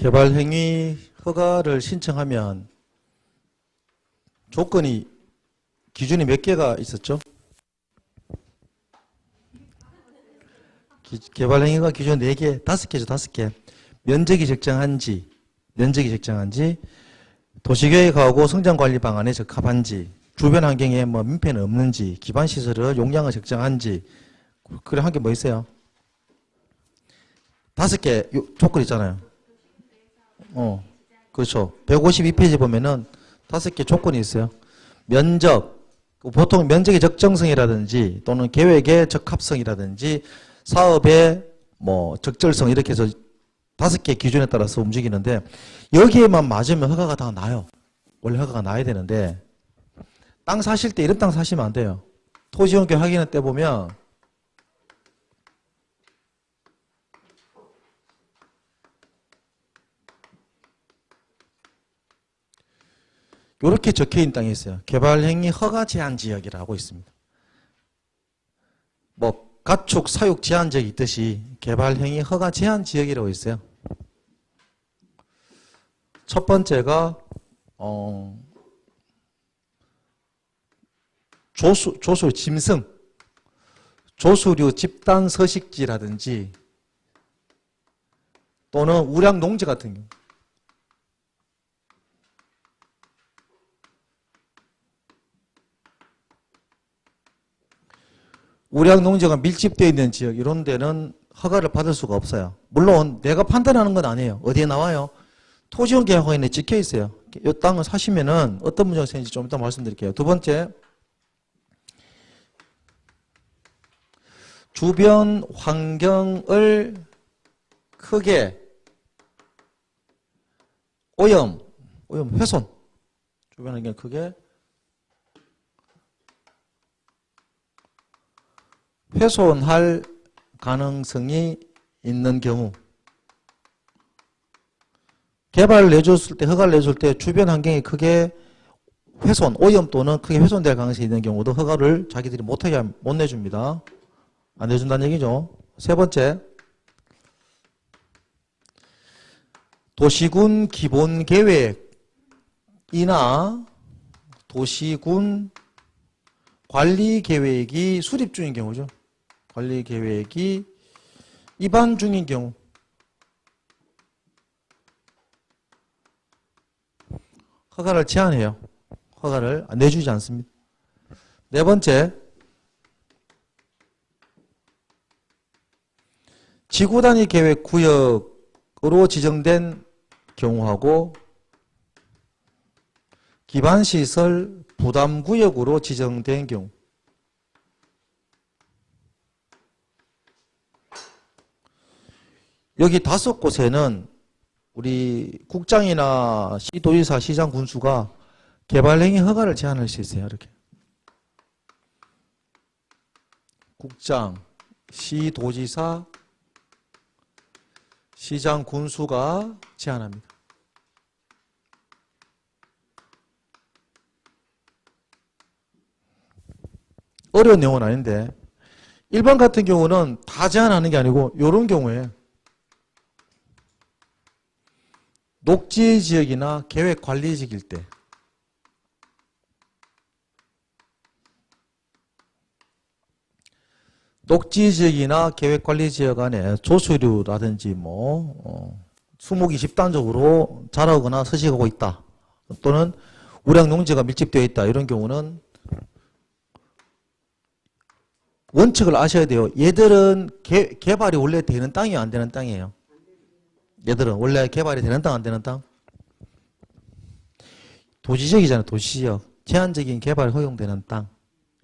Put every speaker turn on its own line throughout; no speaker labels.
개발행위 허가를 신청하면 조건이 기준이 몇 개가 있었죠? 개발행위가 기준 4개, 5개죠, 5개. 면적이 적정한지, 도시계획하고 성장관리 방안에 적합한지, 주변 환경에 뭐 민폐는 없는지, 기반시설의 용량은 적정한지, 그래 한 게 뭐 있어요? 5개 조건 있잖아요. 그렇죠. 152페이지 보면은 5개 조건이 있어요. 면적, 보통 면적의 적정성이라든지 또는 계획의 적합성이라든지 사업의 뭐 적절성 이렇게 해서 5개 기준에 따라서 움직이는데 여기에만 맞으면 허가가 다 나요. 원래 허가가 나야 되는데 땅 사실 때 이런 땅 사시면 안 돼요. 토지용계 확인할 때 보면 이렇게 적혀있는 땅이 있어요. 개발행위 허가 제한 지역이라고 있습니다. 뭐 가축 사육 제한 지역이 있듯이 개발행위 허가 제한 지역이라고 있어요. 첫 번째가 조수 짐승, 조수류 집단 서식지라든지 또는 우량 농지 같은 경우. 우량 농지가 밀집되어 있는 지역 이런 데는 허가를 받을 수가 없어요. 물론 내가 판단하는 건 아니에요. 어디에 나와요? 토지용 계약허가에 찍혀 있어요. 이 땅을 사시면은 어떤 문제가 생기는지 좀 이따 말씀드릴게요. 두 번째, 주변 환경을 크게 오염, 훼손, 주변 환경을 크게 훼손할 가능성이 있는 경우 개발을 내줬을 때, 허가를 내줄 때 주변 환경이 크게 훼손, 오염 또는 크게 훼손될 가능성이 있는 경우도 허가를 자기들이 못 내줍니다. 안 내준다는 얘기죠. 세 번째, 도시군 기본계획이나 도시군 관리계획이 수립 중인 경우죠. 관리계획이 위반 중인 경우 허가를 제한해요. 허가를 내주지 않습니다. 네 번째, 지구단위 계획 구역으로 지정된 경우하고 기반시설 부담구역으로 지정된 경우 여기 5곳에는 우리 국장이나 시도지사, 시장, 군수가 개발행위 허가를 제한할 수 있어요. 이렇게 국장, 시도지사, 시장, 군수가 제한합니다. 어려운 내용은 아닌데 일반 같은 경우는 다 제한하는 게 아니고 이런 경우에 녹지지역이나 계획관리지역일 때 녹지지역이나 계획관리지역 안에 조수류라든지 수목이 집단적으로 자라거나 서식하고 있다 또는 우량농지가 밀집되어 있다 이런 경우는 원칙을 아셔야 돼요. 얘들은 개발이 원래 되는 땅이에요, 안 되는 땅이에요? 얘들은 원래 개발이 되는 땅, 안 되는 땅? 도시지역이잖아요, 도시지역. 제한적인 개발이 허용되는 땅.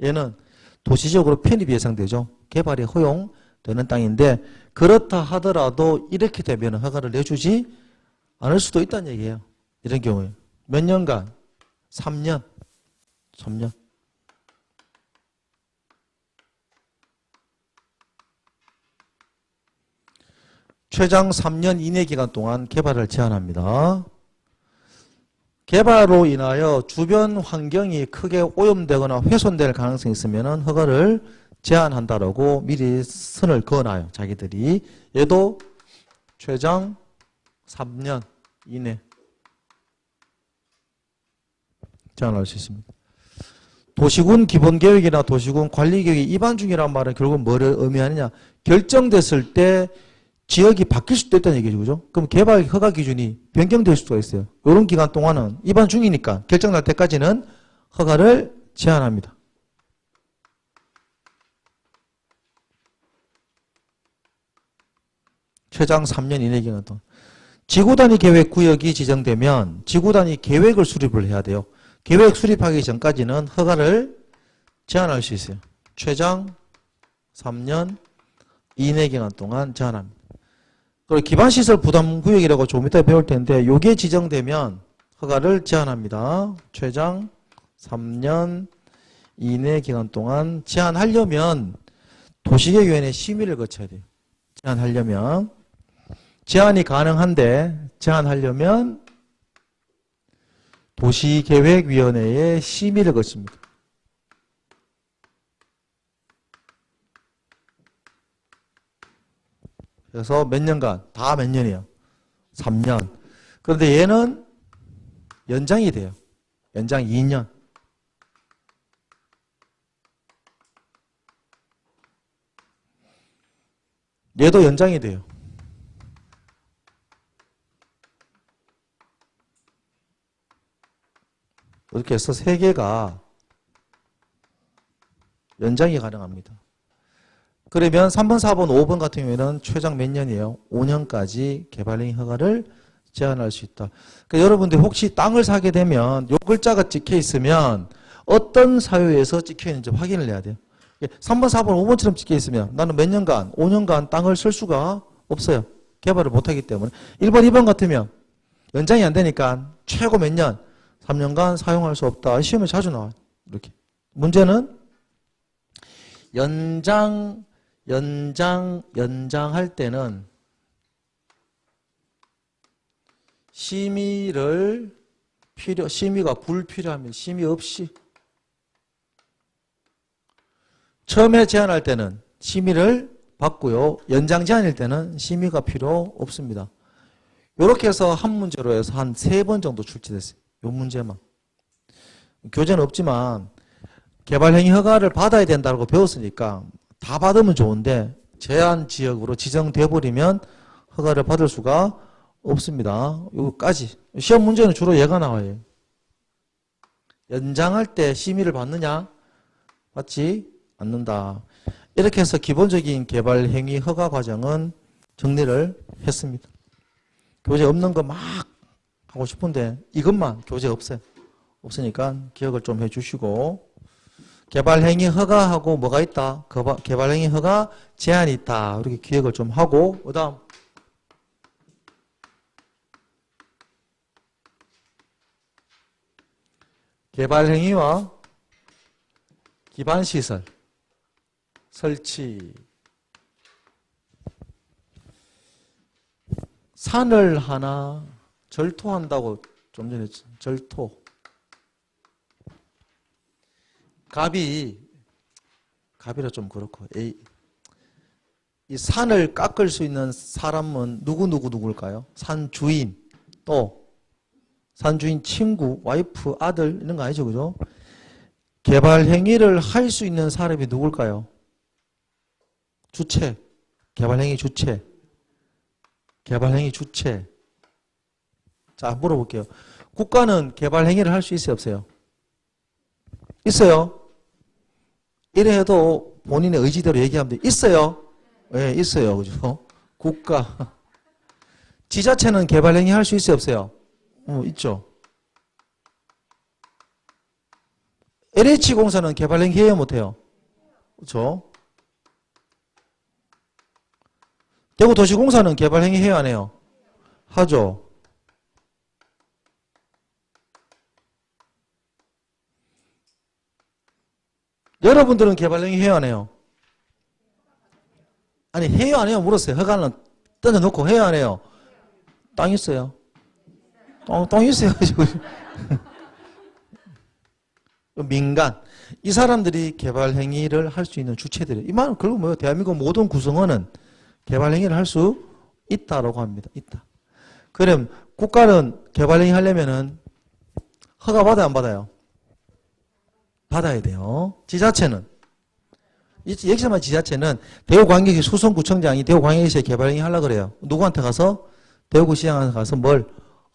얘는 도시지역으로 편입이 예상되죠. 개발이 허용되는 땅인데 그렇다 하더라도 이렇게 되면 허가를 내주지 않을 수도 있다는 얘기예요. 이런 경우에. 몇 년간? 3년. 최장 3년 이내 기간 동안 개발을 제한합니다. 개발로 인하여 주변 환경이 크게 오염되거나 훼손될 가능성이 있으면 허가를 제한한다라고 미리 선을 그어놔요. 자기들이. 얘도 최장 3년 이내 제한할 수 있습니다. 도시군 기본계획이나 도시군 관리계획이 위반 중이란 말은 결국 뭐를 의미하느냐. 결정됐을 때 지역이 바뀔 수도 있다는 얘기죠. 그죠? 그럼 개발 허가 기준이 변경될 수가 있어요. 이런 기간 동안은 위반 중이니까 결정날 때까지는 허가를 제한합니다. 최장 3년 이내 기간 동안. 지구단위 계획 구역이 지정되면 지구단위 계획을 수립을 해야 돼요. 계획 수립하기 전까지는 허가를 제한할 수 있어요. 최장 3년 이내 기간 동안 제한합니다. 그리고 기반시설 부담구역이라고 좀 이따 배울 텐데 요게 지정되면 허가를 제한합니다. 최장 3년 이내 기간 동안 제한하려면 도시계획위원회 심의를 거쳐야 돼요. 제한하려면. 제한이 가능한데 제한하려면 도시계획위원회의 심의를 거칩니다. 그래서 몇 년간, 다 몇 년이에요? 3년. 그런데 얘는 연장이 돼요. 연장 2년. 얘도 연장이 돼요. 이렇게 해서 3개가 연장이 가능합니다. 그러면 3번, 4번, 5번 같은 경우에는 최장 몇 년이에요? 5년까지 개발행위 허가를 제한할 수 있다. 그러니까 여러분들 혹시 땅을 사게 되면 요 글자가 찍혀 있으면 어떤 사유에서 찍혀 있는지 확인을 해야 돼요. 3번, 4번, 5번처럼 찍혀 있으면 나는 몇 년간, 5년간 땅을 쓸 수가 없어요. 개발을 못하기 때문에. 1번, 2번 같으면 연장이 안 되니까 최고 몇 년? 3년간 사용할 수 없다. 시험에 자주 나와요. 이렇게. 문제는 연장할 때는 심의가 불필요하면 심의 없이 처음에 제한할 때는 심의를 받고요. 연장 제한일 때는 심의가 필요 없습니다. 이렇게 해서 한 문제로 해서 한 3번 정도 출제됐어요. 이 문제만. 교재는 없지만 개발행위 허가를 받아야 된다고 배웠으니까 다 받으면 좋은데 제한 지역으로 지정돼 버리면 허가를 받을 수가 없습니다. 이거까지. 시험 문제는 주로 얘가 나와요. 연장할 때 심의를 받느냐? 받지 않는다. 이렇게 해서 기본적인 개발행위 허가 과정은 정리를 했습니다. 교재 없는 거 막 하고 싶은데 이것만 교재 없어요. 없으니까 기억을 좀 해주시고 개발행위 허가하고 뭐가 있다? 개발행위 허가 제한이 있다. 이렇게 기억을 좀 하고 그 다음 개발행위와 기반시설 설치 산을 하나 절토한다고 좀 전에 절토 갑이라 좀 그렇고 이 산을 깎을 수 있는 사람은 누굴까요? 산 주인 또 산 주인 친구 와이프 아들 이런 거 아니죠, 그죠? 개발 행위를 할 수 있는 사람이 누굴까요? 주체 개발 행위 주체 자 물어볼게요. 국가는 개발 행위를 할 수 있어요, 없어요? 있어요. 이래 해도 본인의 의지대로 얘기하면 돼. 있어요. 네, 있어요. 그죠? 국가. 지자체는 개발 행위 할 수 있어요, 없어요? 있죠. LH공사는 개발 행위 해요, 못해요? 그렇죠? 대구도시공사는 개발 행위 해요, 안 해요? 하죠. 여러분들은 개발 행위 해요, 안 해요? 아니, 해요, 안 해요? 물었어요. 허가는 던져놓고 해요, 안 해요? 땅 있어요. 땅 있어요. 민간. 이 사람들이 개발 행위를 할 수 있는 주체들이에요. 이 말은 결국 뭐예요? 대한민국 모든 구성원은 개발 행위를 할 수 있다라고 합니다. 있다. 그럼 국가는 개발 행위 하려면은 허가 받아야 안 받아요? 받아야 돼요. 지자체는 여기서만 지자체는 대구광역시 수성구청장이 대구광역시에 개발 행위 하려고 그래요. 누구한테 가서? 대구시장한테 가서 뭘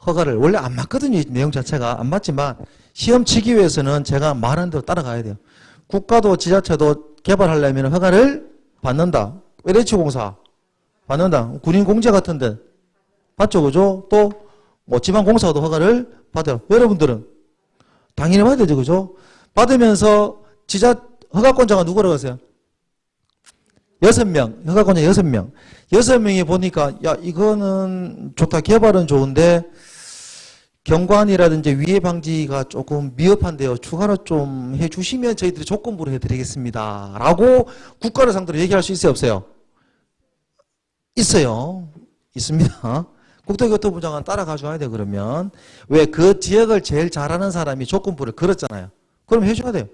허가를 원래 안 맞거든요. 이 내용 자체가 안 맞지만 시험 치기 위해서는 제가 말하는 대로 따라가야 돼요. 국가도 지자체도 개발하려면 허가를 받는다. LH 공사 받는다. 군인 공제 같은데 받죠, 그죠? 또 뭐 지방공사도 허가를 받아요. 여러분들은 당연히 받아야 되죠, 그죠? 받으면서 허가권자가 누구라고 하세요? 6명, 허가권자 6명. 6명이 보니까, 야, 이거는 좋다. 개발은 좋은데, 경관이라든지 위해 방지가 조금 미흡한데요. 추가로 좀 해주시면 저희들이 조건부로 해드리겠습니다. 라고 국가를 상대로 얘기할 수 있어요, 없어요? 있어요. 있습니다. 국토교통부 장관 따라가줘야 돼요, 그러면. 왜 그 지역을 제일 잘하는 사람이 조건부를 걸었잖아요. 그럼 해줘야 돼요.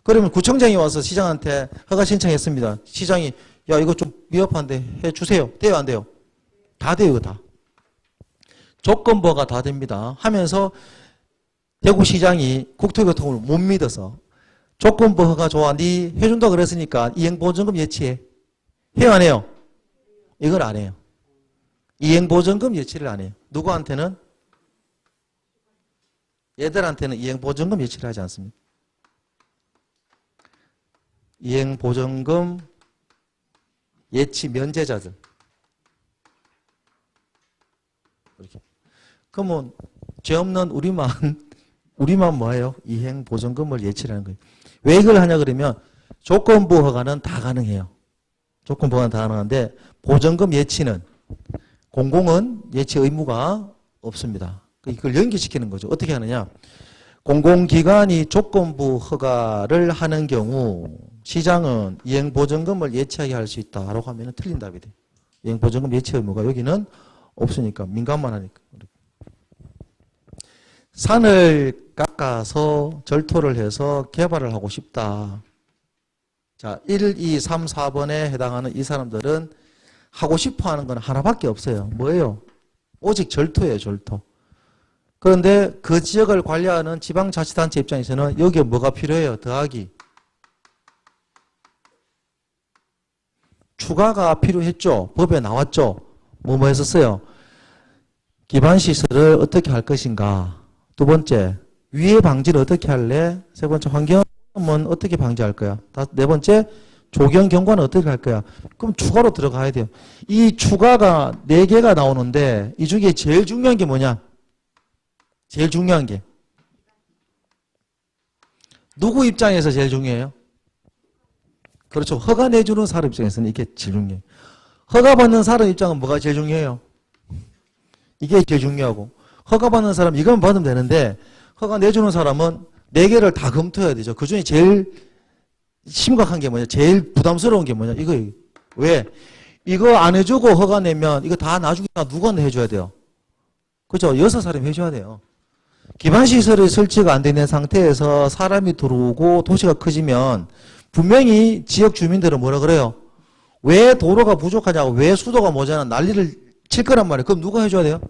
그러면 구청장이 와서 시장한테 허가 신청했습니다. 시장이 야 이거 좀 위협한데 해주세요. 돼요 안 돼요? 다 돼요. 이거 다. 조건부가 다 됩니다. 하면서 대구시장이 국토교통을 못 믿어서 조건부 허가 좋아. 니 해준다 그랬으니까 이행보증금 예치해. 해요 안 해요? 이걸 안 해요. 이행보증금 예치를 안 해요. 누구한테는? 얘들한테는 이행보증금 예치를 하지 않습니다. 이행보증금 예치 면제자들. 이렇게. 그러면 죄 없는 우리만 뭐예요? 이행보증금을 예치를 하는 거예요. 왜 이걸 하냐 그러면 조건부 허가는 다 가능해요. 조건부 허가는 다 가능한데 보증금 예치는 공공은 예치 의무가 없습니다. 이걸 연기시키는 거죠. 어떻게 하느냐. 공공기관이 조건부 허가를 하는 경우 시장은 이행보증금을 예치하게 할 수 있다라고 하면 틀린 답이 돼요. 이행보증금 예치 의무가 여기는 없으니까 민간만 하니까. 산을 깎아서 절토를 해서 개발을 하고 싶다. 자, 1, 2, 3, 4번에 해당하는 이 사람들은 하고 싶어 하는 건 하나밖에 없어요. 뭐예요? 오직 절토예요, 절토. 그런데 그 지역을 관리하는 지방자치단체 입장에서는 여기에 뭐가 필요해요? 더하기. 추가가 필요했죠. 법에 나왔죠. 뭐 했었어요? 기반시설을 어떻게 할 것인가. 두 번째, 위해 방지를 어떻게 할래? 세 번째, 환경오염은 어떻게 방지할 거야? 네 번째, 조경 경관은 어떻게 할 거야? 그럼 추가로 들어가야 돼요. 이 추가가 4개가 나오는데 이 중에 제일 중요한 게 뭐냐? 제일 중요한 게 누구 입장에서 제일 중요해요? 그렇죠. 허가 내주는 사람 입장에서는 이게 제일 중요해요. 허가 받는 사람 입장은 뭐가 제일 중요해요? 이게 제일 중요하고 허가 받는 사람 이건 받으면 되는데 허가 내주는 사람은 4개를 다 검토해야 되죠. 그중에 제일 심각한 게 뭐냐? 제일 부담스러운 게 뭐냐? 이거 왜? 이거 안 해주고 허가 내면 이거 다 나중에 누가 해줘야 돼요? 그죠? 6사람이 해줘야 돼요. 기반시설이 설치가 안 되는 상태에서 사람이 들어오고 도시가 커지면 분명히 지역 주민들은 뭐라 그래요? 왜 도로가 부족하냐고, 왜 수도가 모자라 난리를 칠 거란 말이에요. 그럼 누가 해줘야 돼요?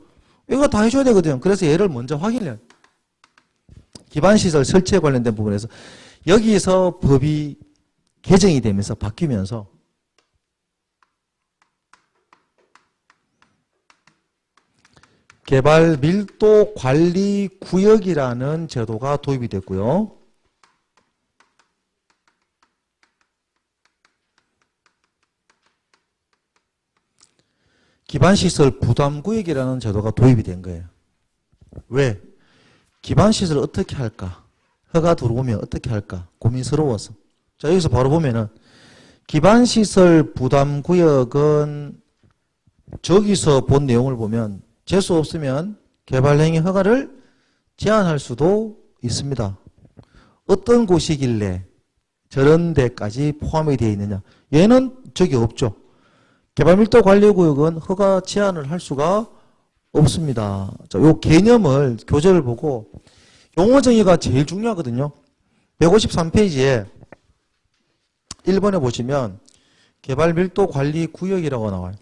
이거 다 해줘야 되거든요. 그래서 얘를 먼저 확인해요. 기반시설 설치에 관련된 부분에서 여기서 법이 개정이 되면서 바뀌면서 개발 밀도 관리 구역이라는 제도가 도입이 됐고요. 기반시설 부담구역이라는 제도가 도입이 된 거예요. 왜? 기반시설 어떻게 할까? 허가 들어오면 어떻게 할까? 고민스러워서. 자, 여기서 바로 보면은 기반시설 부담구역은 저기서 본 내용을 보면 재수 없으면 개발행위 허가를 제한할 수도 있습니다. 어떤 곳이길래 저런 데까지 포함이 되어 있느냐. 얘는 저기 없죠. 개발밀도관리구역은 허가 제한을 할 수가 없습니다. 자, 요 개념을 교재를 보고 용어 정의가 제일 중요하거든요. 153페이지에 1번에 보시면 개발밀도관리구역이라고 나와요.